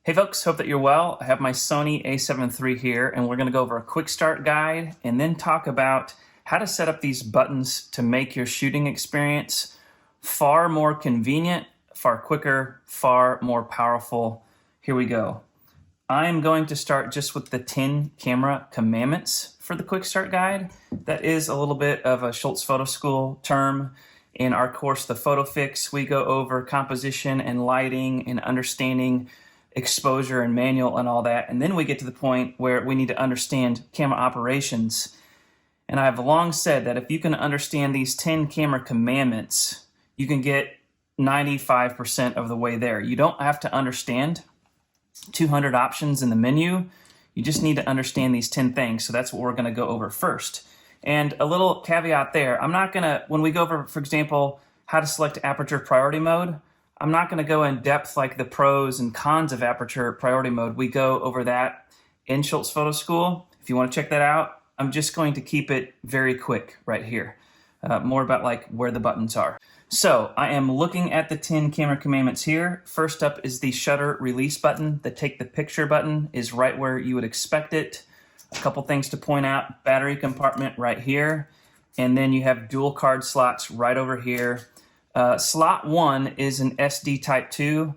Hey folks, hope that you're well. I have my Sony a7 III here, and we're going to go over a quick start guide and then talk about how to set up these buttons to make your shooting experience far more convenient, far quicker, far more powerful. Here we go. I'm going to start just with the 10 camera commandments for the quick start guide. That is a little bit of a Schultz Photo School term. In our course, the Photo Fix, we go over composition and lighting and understanding exposure and manual and all that. And then we get to the point where we need to understand camera operations. And I've long said that if you can understand these 10 camera commandments, you can get 95% of the way there. You don't have to understand 200 options in the menu. You just need to understand these 10 things. So that's what we're going to go over first. And a little caveat there, I'm not going to, when we go over, for example, how to select aperture priority mode, I'm not going to go in depth like the pros and cons of aperture priority mode. We go over that in Schultz Photo School. If you want to check that out, I'm just going to keep it very quick right here. More about like where the buttons are. So I am looking at the 10 camera commandments here. First up is the shutter release button. The take the picture button is right where you would expect it. A couple things to point out: battery compartment right here. And then you have dual card slots right over here. Slot 1 is an SD Type 2.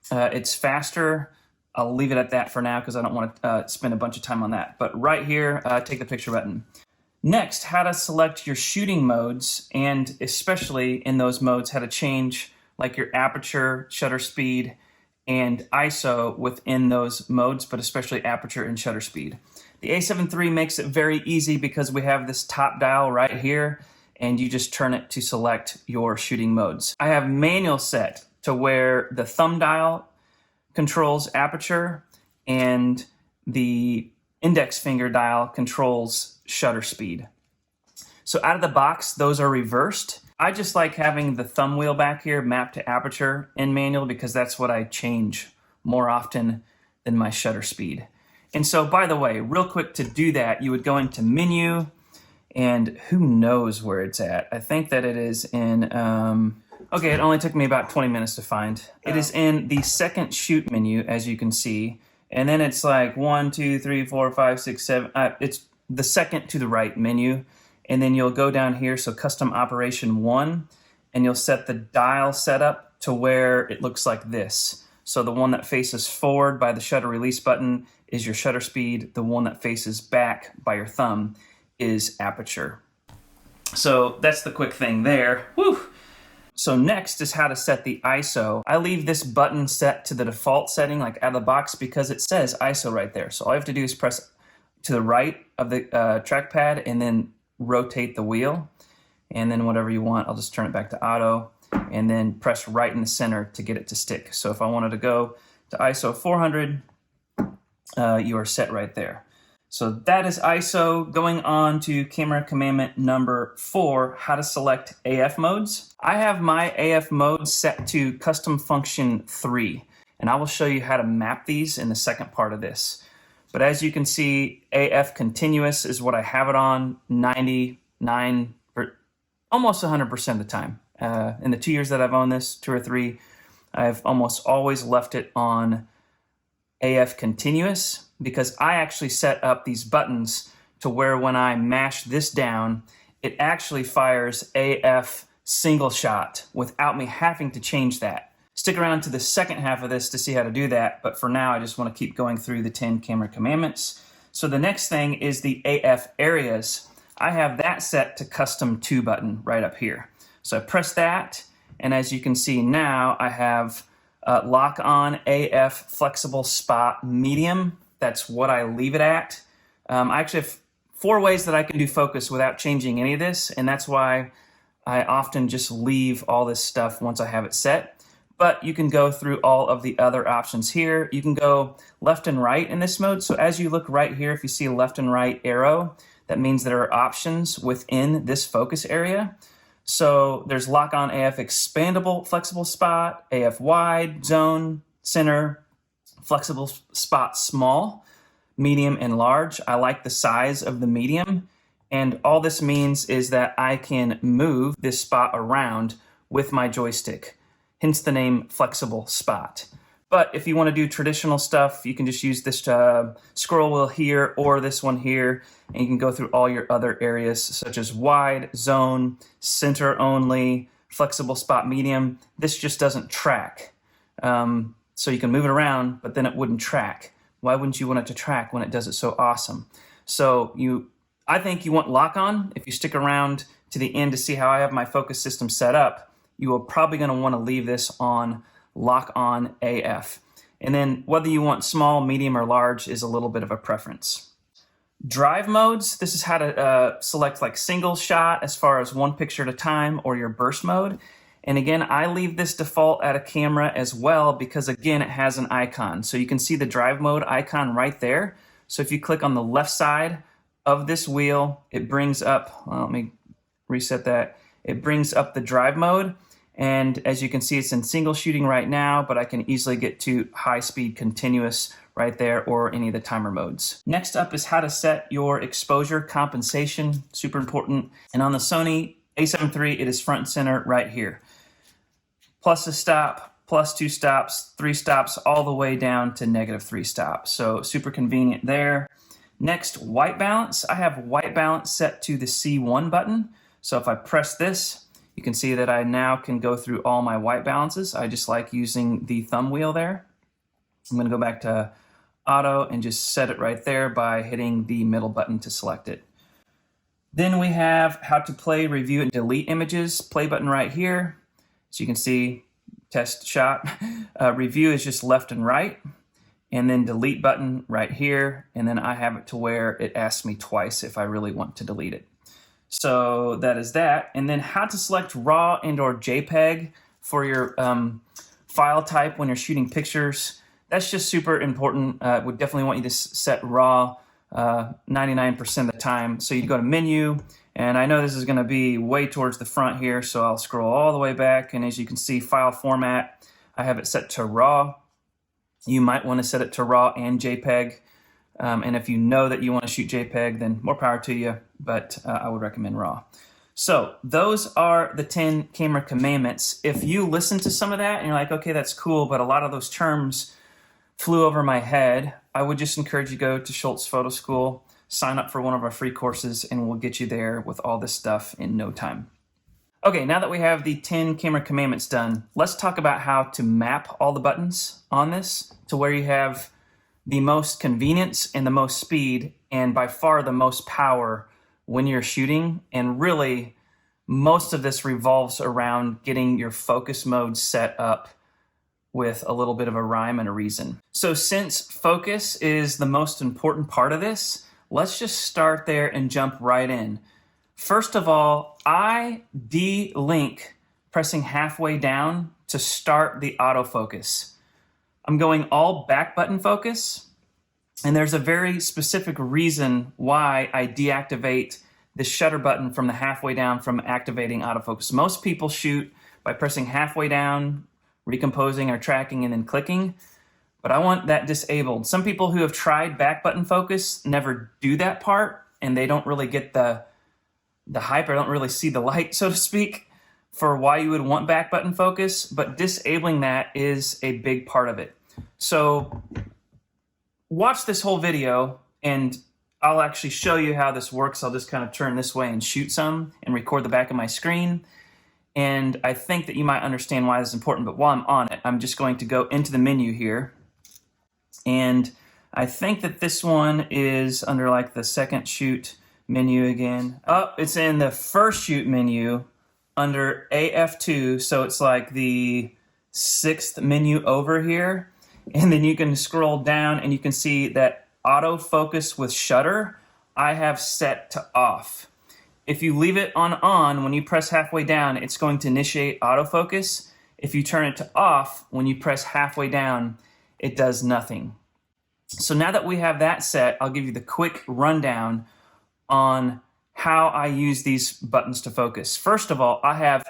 It's faster. I'll leave it at that for now because I don't want to spend a bunch of time on that. But right here, take the picture button. Next, how to select your shooting modes, and especially in those modes, how to change like your aperture, shutter speed, and ISO within those modes, but especially aperture and shutter speed. The a7 III makes it very easy because we have this top dial right here, and you just turn it to select your shooting modes. I have manual set to where the thumb dial controls aperture and the index finger dial controls shutter speed. So out of the box, those are reversed. I just like having the thumb wheel back here mapped to aperture in manual because that's what I change more often than my shutter speed. And so, by the way, real quick, to do that, you would go into menu, and who knows where it's at. I think that it is in, okay, it only took me about 20 minutes to find. It is in the second shoot menu, as you can see. And then it's like 1, 2, 3, 4, 5, 6, 7. It's the second to the right menu. And then you'll go down here, so custom operation 1, and you'll set the dial setup to where it looks like this. So the one that faces forward by the shutter release button is your shutter speed. The one that faces back by your thumb is aperture. So that's the quick thing there. Whew. So next is how to set the ISO. I leave this button set to the default setting, like out of the box, because it says ISO right there. So all you have to do is press to the right of the trackpad and then rotate the wheel. And then whatever you want, I'll just turn it back to auto and then press right in the center to get it to stick. So if I wanted to go to ISO 400, you are set right there. So that is ISO. Going on to camera commandment number 4, how to select AF modes. I have my AF mode set to custom function 3, and I will show you how to map these in the second part of this. But as you can see, AF continuous is what I have it on 99, or almost 100% of the time. In the 2 years that I've owned this, 2 or 3, I've almost always left it on AF continuous, because I actually set up these buttons to where when I mash this down, it actually fires AF single shot without me having to change that. Stick around to the second half of this to see how to do that, but for now I just want to keep going through the 10 camera commandments. So the next thing is the AF areas. I have that set to custom 2 button right up here. So I press that, and as you can see now, I have lock on AF flexible spot medium. That's what I leave it at. I actually have 4 ways that I can do focus without changing any of this, and that's why I often just leave all this stuff once I have it set. But you can go through all of the other options here. You can go left and right in this mode. So as you look right here, if you see a left and right arrow, that means there are options within this focus area. So there's lock on AF expandable flexible spot, AF wide, zone, center, flexible spot small, medium, and large. I like the size of the medium, and all this means is that I can move this spot around with my joystick, hence the name flexible spot. But if you want to do traditional stuff, you can just use this scroll wheel here or this one here, and you can go through all your other areas such as wide, zone, center only, flexible spot, medium. This just doesn't track. So you can move it around, but then it wouldn't track. Why wouldn't you want it to track when it does it so awesome? So I think you want lock on. If you stick around to the end to see how I have my focus system set up, you are probably going to want to leave this on lock on AF. And then whether you want small, medium, or large is a little bit of a preference. Drive modes, this is how to select like single shot as far as one picture at a time, or your burst mode. And again, I leave this default at a camera as well because again, it has an icon. So you can see the drive mode icon right there. So if you click on the left side of this wheel, it brings up, well, let me reset that. It brings up the drive mode. And as you can see, it's in single shooting right now, but I can easily get to high speed continuous right there or any of the timer modes. Next up is how to set your exposure compensation, super important. And on the Sony a7III, it is front and center right here. Plus a stop, plus 2 stops, 3 stops, all the way down to -3 stops. So super convenient there. Next, white balance. I have white balance set to the C1 button. So if I press this, you can see that I now can go through all my white balances. I just like using the thumb wheel there. I'm going to go back to auto and just set it right there by hitting the middle button to select it. Then we have how to play, review, and delete images. Play button right here. So you can see test shot. Review is just left and right. And then delete button right here. And then I have it to where it asks me twice if I really want to delete it. So that is that. And then how to select RAW and or JPEG for your file type when you're shooting pictures. That's just super important. Would definitely want you to set RAW 99% of the time. So you go to menu, and I know this is going to be way towards the front here, so I'll scroll all the way back. And as you can see, file format, I have it set to RAW. You might want to set it to RAW and JPEG. And if you know that you want to shoot JPEG, then more power to you, but I would recommend RAW. So those are the 10 camera commandments. If you listen to some of that and you're like, okay, that's cool, but a lot of those terms flew over my head, I would just encourage you to go to Schultz Photo School, sign up for one of our free courses, and we'll get you there with all this stuff in no time. Okay, now that we have the 10 camera commandments done, let's talk about how to map all the buttons on this to where you have the most convenience and the most speed and by far the most power when you're shooting. And really, most of this revolves around getting your focus mode set up with a little bit of a rhyme and a reason. So since focus is the most important part of this, let's just start there and jump right in. First of all, I de-link pressing halfway down to start the autofocus. I'm going all back button focus, and there's a very specific reason why I deactivate the shutter button from the halfway down from activating autofocus. Most people shoot by pressing halfway down, recomposing or tracking, and then clicking, but I want that disabled. Some people who have tried back button focus never do that part, and they don't really get the hype, or don't really see the light, so to speak, for why you would want back button focus, but disabling that is a big part of it. So watch this whole video and I'll actually show you how this works. I'll just kind of turn this way and shoot some and record the back of my screen. And I think that you might understand why this is important, but while I'm on it, I'm just going to go into the menu here. And I think that this one is under like the second shoot menu again. Oh, it's in the first shoot menu under AF2, so it's like the 6th menu over here. And then you can scroll down and you can see that autofocus with shutter, I have set to off. If you leave it on, when you press halfway down, it's going to initiate autofocus. If you turn it to off, when you press halfway down, it does nothing. So now that we have that set, I'll give you the quick rundown on how I use these buttons to focus. First of all, I have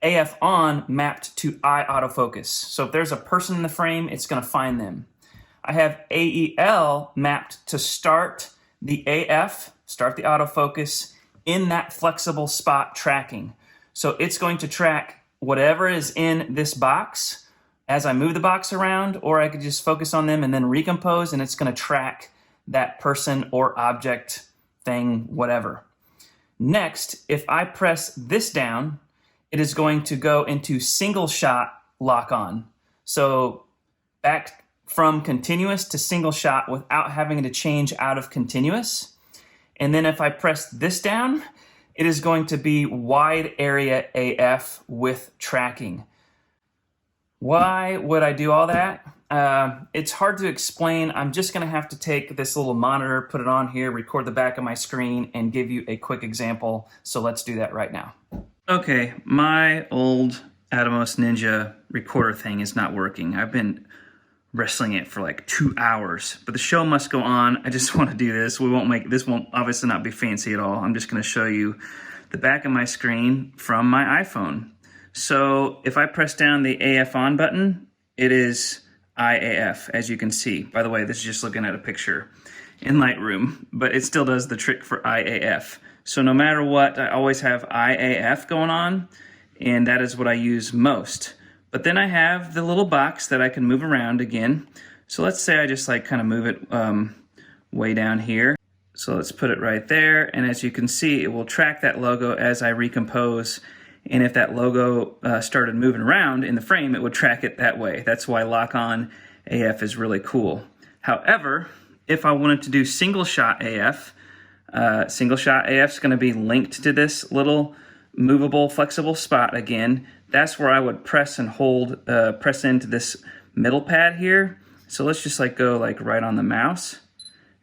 AF on mapped to eye autofocus. So if there's a person in the frame, it's going to find them. I have AEL mapped to start the AF, start the autofocus in that flexible spot tracking. So it's going to track whatever is in this box as I move the box around, or I could just focus on them and then recompose, and it's going to track that person or object, thing, whatever. Next, if I press this down, it is going to go into single shot lock on. So back from continuous to single shot without having to change out of continuous. And then if I press this down, it is going to be wide area AF with tracking. Why would I do all that? It's hard to explain. I'm just going to have to take this little monitor, put it on here, record the back of my screen, and give you a quick example. So let's do that right now. Okay, my old Atomos Ninja recorder thing is not working. I've been wrestling it for like 2 hours, but the show must go on. I just want to do this. This won't obviously not be fancy at all. I'm just going to show you the back of my screen from my iPhone. So if I press down the AF on button, it is IAF, as you can see. By the way, this is just looking at a picture in Lightroom, but it still does the trick for IAF. So no matter what, I always have IAF going on, and that is what I use most. But then I have the little box that I can move around again. So let's say I just like kind of move it way down here. So let's put it right there, and as you can see, it will track that logo as I recompose. And if that logo started moving around in the frame, it would track it that way. That's why Lock On AF is really cool. However, if I wanted to do single shot AF is going to be linked to this little movable, flexible spot again. That's where I would press and hold, press into this middle pad here. So let's just like go like right on the mouse.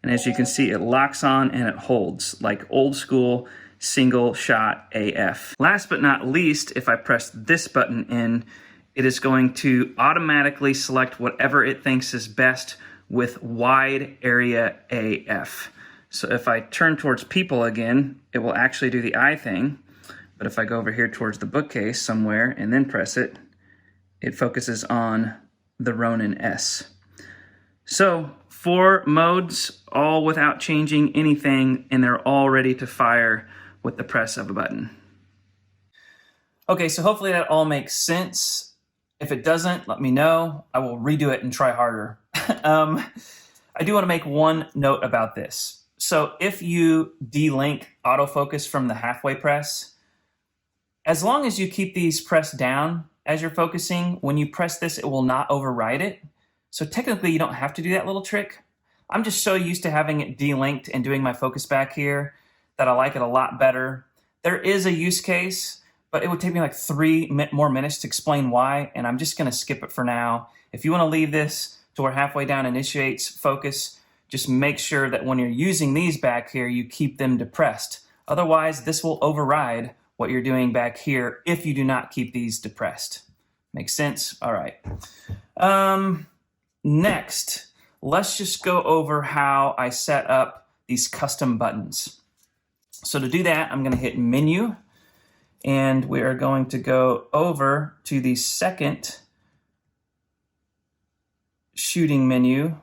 And as you can see, it locks on and it holds like old school single shot AF. Last but not least, if I press this button in, it is going to automatically select whatever it thinks is best with wide area AF. So if I turn towards people again, it will actually do the eye thing. But if I go over here towards the bookcase somewhere and then press it, it focuses on the Ronin S. So 4 modes, all without changing anything, and they're all ready to fire with the press of a button. Okay, so hopefully that all makes sense. If it doesn't, let me know. I will redo it and try harder. I do want to make one note about this. So if you delink autofocus from the halfway press, as long as you keep these pressed down as you're focusing, when you press this, it will not override it. So technically you don't have to do that little trick. I'm just so used to having it delinked and doing my focus back here that I like it a lot better. There is a use case, but it would take me like 3 more minutes to explain why, and I'm just gonna skip it for now. If you wanna leave this to where halfway down initiates focus, just make sure that when you're using these back here, you keep them depressed. Otherwise, this will override what you're doing back here if you do not keep these depressed. Makes sense? All right. Next, let's just go over how I set up these custom buttons. So to do that, I'm going to hit Menu, and we are going to go over to the second shooting menu,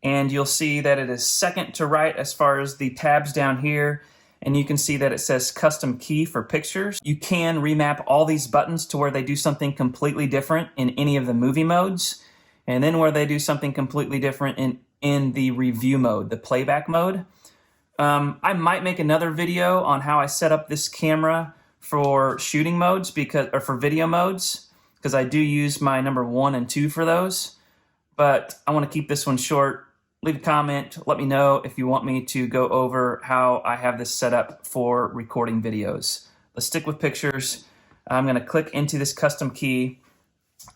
and you'll see that it is second to right as far as the tabs down here, and you can see that it says Custom Key for Pictures. You can remap all these buttons to where they do something completely different in any of the movie modes, and then where they do something completely different in the review mode, the playback mode. I might make another video on how I set up this camera for shooting modes or for video modes, because I do use my number 1 and 2 for those. But I want to keep this one short. Leave a comment. Let me know if you want me to go over how I have this set up for recording videos. Let's stick with pictures. I'm going to click into this custom key.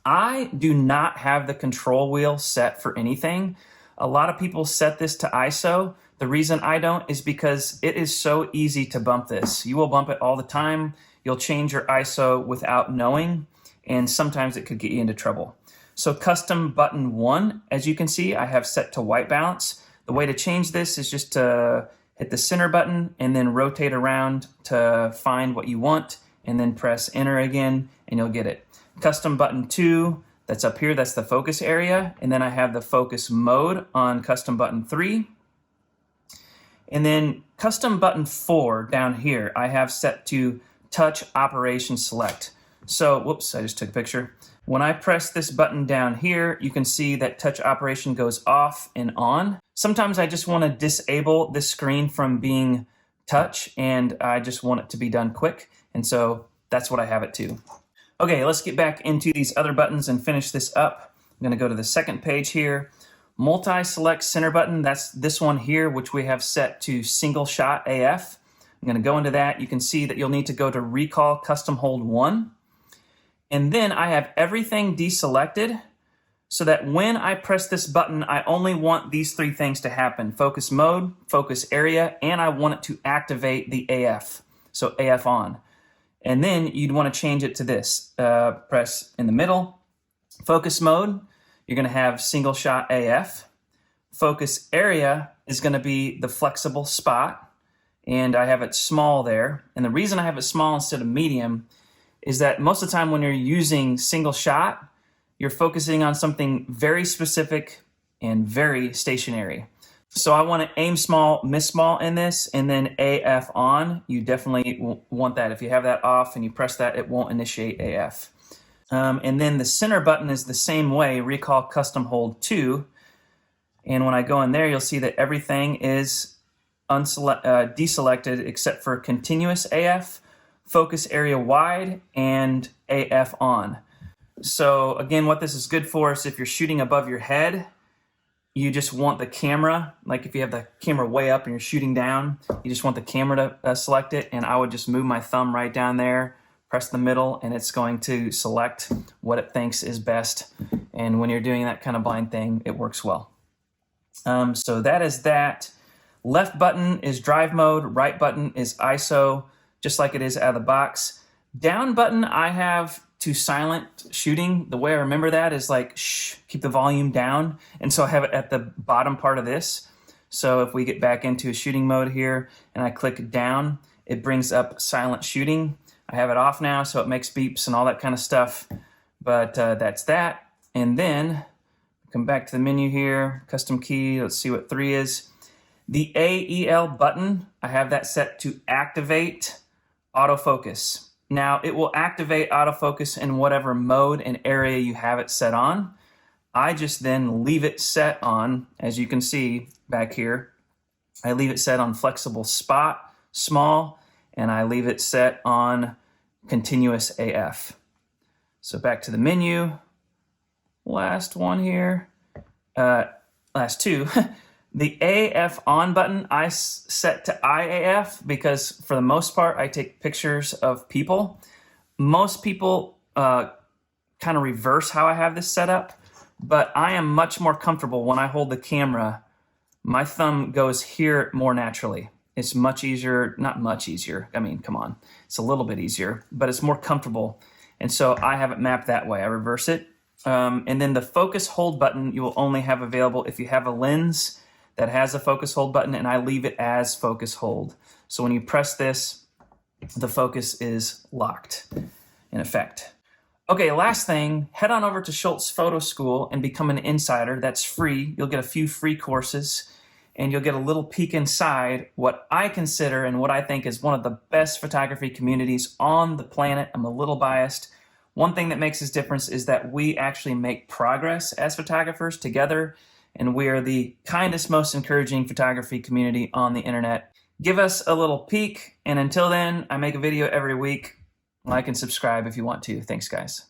I do not have the control wheel set for anything. A lot of people set this to ISO. The reason I don't is because it is so easy to bump this. You will bump it all the time. You'll change your ISO without knowing, and sometimes it could get you into trouble. So custom button 1, as you can see, I have set to white balance. The way to change this is just to hit the center button and then rotate around to find what you want, and then press enter again, and you'll get it. Custom button 2, that's up here, that's the focus area, and then I have the focus mode on custom button 3. And then custom button 4 down here, I have set to touch operation select. So, whoops, I just took a picture. When I press this button down here, you can see that touch operation goes off and on. Sometimes I just want to disable this screen from being touch, and I just want it to be done quick. And so that's what I have it to. Okay, let's get back into these other buttons and finish this up. I'm going to go to the second page here. Multi-select center button, that's this one here, which we have set to single shot AF. I'm going to go into that. You can see that you'll need to go to Recall Custom Hold 1. And then I have everything deselected so that when I press this button, I only want these three things to happen: focus mode, focus area, and I want it to activate the AF, so AF on. And then you'd want to change it to this. Press in the middle, focus mode, you're going to have single shot AF. Focus area is going to be the flexible spot, and I have it small there. And the reason I have it small instead of medium is that most of the time when you're using single shot, you're focusing on something very specific and very stationary. So I want to aim small, miss small in this, and then AF on. You definitely want that. If you have that off and you press that, it won't initiate AF. And then the center button is the same way, Recall Custom Hold 2. And when I go in there, you'll see that everything is deselected except for continuous AF, focus area wide, and AF on. So again, what this is good for is if you're shooting above your head, you just want the camera, like if you have the camera way up and you're shooting down, you just want the camera to select it, and I would just move my thumb right down there, press the middle, and it's going to select what it thinks is best. And when you're doing that kind of blind thing, it works well. So that is that. Left button is drive mode, right button is ISO, just like it is out of the box. Down button I have to silent shooting. The way I remember that is like, shh, keep the volume down. And so I have it at the bottom part of this. So if we get back into shooting mode here and I click down, it brings up silent shooting. I have it off now, so it makes beeps and all that kind of stuff. But that's that. And then come back to the menu here, custom key, let's see what 3 is. The AEL button, I have that set to activate autofocus. Now, it will activate autofocus in whatever mode and area you have it set on. I just then leave it set on, as you can see back here, I leave it set on flexible spot, small, and I leave it set on continuous AF. So back to the menu, last one here, last two. The AF on button I set to IAF because for the most part I take pictures of people. Most people kind of reverse how I have this set up, but I am much more comfortable when I hold the camera. My thumb goes here more naturally. It's much easier, not much easier. I mean, come on, it's a little bit easier, but it's more comfortable. And so I have it mapped that way. I reverse it. And then the focus hold button you will only have available if you have a lens that has a focus hold button, and I leave it as focus hold. So when you press this, the focus is locked in effect. Okay, last thing, head on over to Schultz Photo School and become an insider. That's free. You'll get a few free courses, and you'll get a little peek inside what I consider and what I think is one of the best photography communities on the planet. I'm a little biased. One thing that makes this difference is that we actually make progress as photographers together, and we are the kindest, most encouraging photography community on the internet. Give us a little peek, and until then, I make a video every week. Like and subscribe if you want to. Thanks, guys.